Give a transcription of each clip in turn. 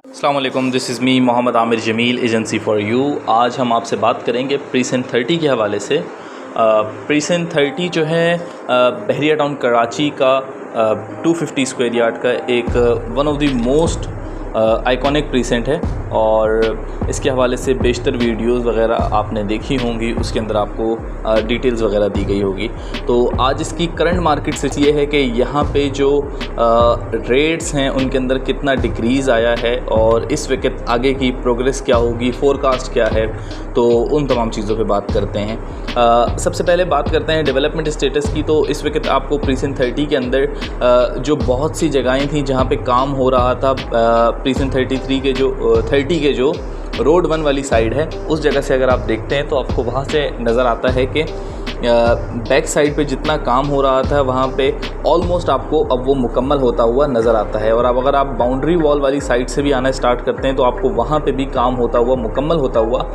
अस्सलाम वालेकुम, this is me Mohammad Aamir Jamil, agency for you. आज हम आपसे बात करेंगे प्रीसेंट 30 के हवाले से। प्रीसेंट 30 जो है बहरिया टाउन कराची का 250 स्क्वायर यार्ड का एक one of the most iconic precinct है और इसके हवाले से बेशतर वीडियोस वगैरह आपने देखी होंगी, उसके अंदर आपको डिटेल्स वगैरह दी गई होगी। तो आज इसकी करंट मार्केट से ये है कि यहाँ पे जो रेट्स हैं उनके अंदर कितना डिक्रीज़ आया है और इस वक्त आगे की प्रोग्रेस क्या होगी, फोरकास्ट क्या है, तो उन तमाम चीज़ों पे बात करते हैं। सबसे पहले बात करते हैं डेवलपमेंट स्टेटस की। तो इस वक्त आपको प्रीसेंट 30 के अंदर जो बहुत सी जगहें थी जहाँ पे काम हो रहा था, प्रीसेंट 33 के जो 30 के जो रोड 1 वाली साइड है उस जगह से अगर आप देखते हैं तो आपको वहाँ से नज़र आता है कि बैक साइड पे जितना काम हो रहा था वहाँ पे ऑलमोस्ट आपको अब वो मुकम्मल होता हुआ नज़र आता है। और अब अगर आप बाउंड्री वॉल वाली साइड से भी आना स्टार्ट करते हैं तो आपको वहाँ पे भी काम होता हुआ मुकम्मल होता हुआ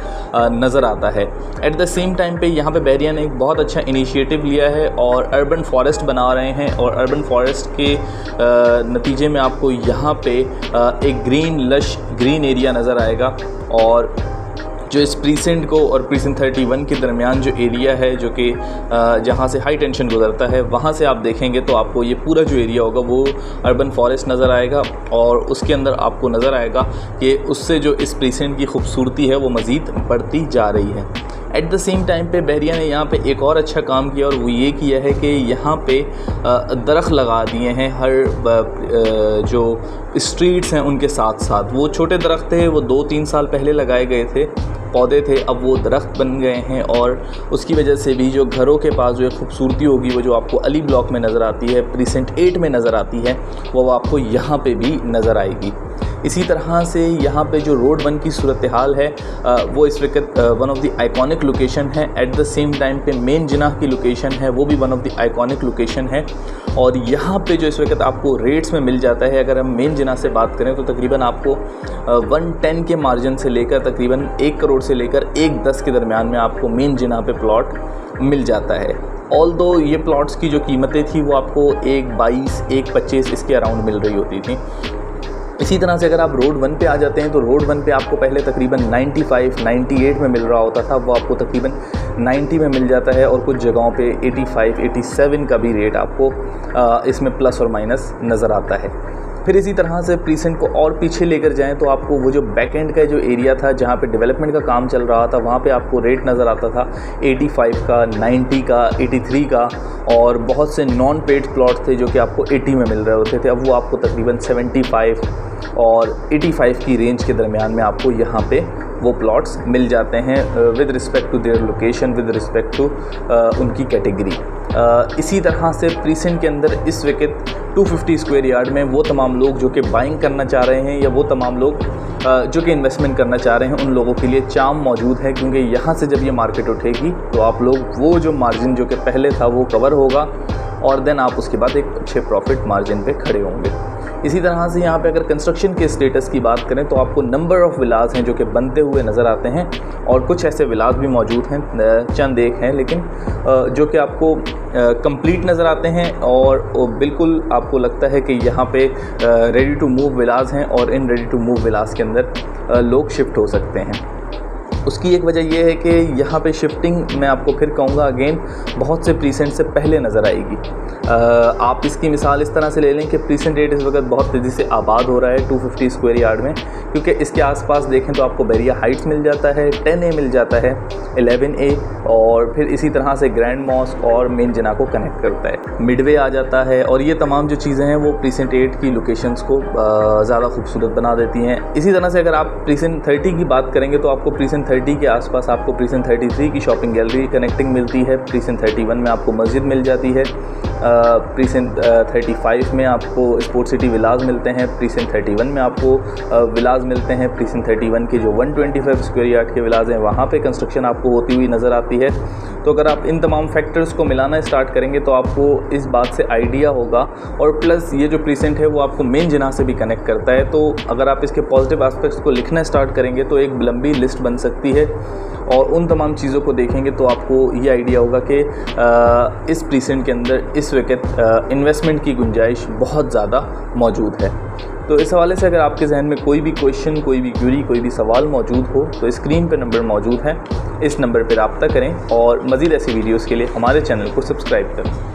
नज़र आता है। एट द सेम टाइम पे यहाँ पे बहरिया ने एक बहुत अच्छा इनिशिएटिव लिया है और अर्बन फॉरेस्ट बना रहे हैं और अर्बन फॉरेस्ट के नतीजे में आपको यहाँ पे एक लश ग्रीन एरिया नज़र आएगा। और जो इस प्रीसेंट को और प्रीसेंट 31 के दरमियान जो एरिया है जो कि जहाँ से हाई टेंशन गुजरता है, वहाँ से आप देखेंगे तो आपको ये पूरा जो एरिया होगा वो अर्बन फॉरेस्ट नज़र आएगा और उसके अंदर आपको नज़र आएगा कि उससे जो इस प्रीसेंट की खूबसूरती है वो मज़ीद बढ़ती जा रही है। एट द सेम टाइम पे बहरिया ने यहाँ पे एक और अच्छा काम किया और वो ये किया है कि यहाँ पे दरख्त लगा दिए हैं हर जो स्ट्रीट्स हैं उनके साथ साथ। वो छोटे दरख्त थे, वो 2-3 साल पहले लगाए गए थे, पौधे थे, अब वो दरख्त बन गए हैं और उसकी वजह से भी जो घरों के पास जो खूबसूरती होगी वो जो आपको अली ब्लॉक में नज़र आती है, प्रीसेंट 8 में नज़र आती है, वो आपको यहाँ पे भी नज़र आएगी। इसी तरह से यहाँ पे जो रोड 1 की सूरत हाल है वो इस वक्त one of the iconic location है। एट द सेम टाइम पे मेन जिनाह की लोकेशन है वो भी one of the iconic location है। और यहाँ पे जो इस वक्त आपको रेट्स में मिल जाता है, अगर हम मेन जिनाह से बात करें तो तकरीबन आपको 110 के मार्जिन से लेकर तकरीबन 1 करोड़ से लेकर 110 के दरमियान में आपको मेन जिनाह पे प्लॉट मिल जाता है। ऑल दो ये प्लॉट्स की जो कीमतें थी वो आपको 1.22 1.25 इसके अराउंड मिल रही होती थी। इसी तरह से अगर आप रोड 1 पे आ जाते हैं तो रोड 1 पे आपको पहले तकरीबन 95 98 में मिल रहा होता था, वो आपको तकरीबन 90 में मिल जाता है और कुछ जगहों पे 85 87 का भी रेट आपको इसमें प्लस और माइनस नज़र आता है। फिर इसी तरह से प्रीसेंट को और पीछे लेकर जाएं तो आपको वो जो बैक एंड का जो एरिया था जहाँ पे डेवलपमेंट का काम चल रहा था वहाँ पे आपको रेट नज़र आता था 85 का, 90 का, 83 का और बहुत से नॉन पेड प्लॉट थे जो कि आपको 80 में मिल रहे होते थे। अब वो आपको तकरीबन 75 और 85 की रेंज के दरमियान में आपको यहाँ पे वो प्लॉट्स मिल जाते हैं with respect to their location, with respect to उनकी कैटेगरी। इसी तरह से प्रीसेंट के अंदर इस वक्त 250 स्क्वायर यार्ड में वो तमाम लोग जो कि बाइंग करना चाह रहे हैं या वो तमाम लोग जो कि इन्वेस्टमेंट करना चाह रहे हैं उन लोगों के लिए चाम मौजूद है, क्योंकि यहाँ से जब ये मार्केट उठेगी तो आप लोग वो जो मार्जिन जो कि पहले था वो कवर होगा और देन आप उसके बाद एक अच्छे प्रॉफिट मार्जिन पे खड़े होंगे। इसी तरह से यहाँ पे अगर कंस्ट्रक्शन के स्टेटस की बात करें तो आपको नंबर ऑफ़ विलास हैं जो कि बनते हुए नज़र आते हैं और कुछ ऐसे विलास भी मौजूद हैं, चंद एक हैं लेकिन जो कि आपको कंप्लीट नज़र आते हैं और बिल्कुल आपको लगता है कि यहाँ पे रेडी टू मूव विलास हैं और इन रेडी टू मूव विलास के अंदर लोग शिफ्ट हो सकते हैं। उसकी एक वजह यह है कि यहाँ पे शिफ्टिंग मैं आपको फिर कहूँगा अगेन बहुत से प्रीसेंट से पहले नज़र आएगी। आप इसकी मिसाल इस तरह से ले लें कि प्रीसेंट 8 इस वक्त बहुत तेज़ी से आबाद हो रहा है 250 स्क्वायर यार्ड में, क्योंकि इसके आसपास देखें तो आपको बहरिया हाइट्स मिल जाता है, 10A मिल जाता है, 11A और फिर इसी तरह से ग्रैंड मॉस्क और मेन जिना को कनेक्ट करता है, मिडवे आ जाता है और ये तमाम जो चीज़ें हैं वो प्रीसेंट 8 की लोकेशंस को ज़्यादा खूबसूरत बना देती हैं। इसी तरह से अगर आप प्रीसेंट 30 की बात करेंगे तो आपको प्रीसेंट 30 के आसपास आपको प्रीसेंट 33 की शॉपिंग गैलरी कनेक्टिंग मिलती है, प्रीसेंट 31 में आपको मस्जिद मिल जाती है, प्रीसेंट 35 में आपको स्पोर्ट सिटी विलाज मिलते हैं, प्रीसेंट 31 में आपको विलाज मिलते हैं, प्रीसेंट 31 के जो 125 स्क्वायर यार्ड के विलाज हैं वहाँ पे कंस्ट्रक्शन आपको होती हुई नज़र आती है। तो अगर आप इन तमाम फैक्टर्स को मिलाना स्टार्ट करेंगे तो आपको इस बात से आइडिया होगा और प्लस ये जो प्रीसेंट है वो आपको मेन जिना से भी कनेक्ट करता है। तो अगर आप इसके पॉजिटिव एस्पेक्ट्स को लिखना स्टार्ट करेंगे तो एक लंबी लिस्ट बन सकती है और उन तमाम चीज़ों को देखेंगे तो आपको ये आइडिया होगा कि इस प्रीसेंट के अंदर इस वक्त इन्वेस्टमेंट की गुंजाइश बहुत ज़्यादा मौजूद है। तो इस हवाले से अगर आपके जहन में कोई भी क्वेश्चन, कोई भी क्यूरी, कोई भी सवाल मौजूद हो तो स्क्रीन पर नंबर मौजूद है, इस नंबर पर रब्ता करें और मज़ीद ऐसी वीडियोज़ के लिए हमारे चैनल को सब्सक्राइब करें।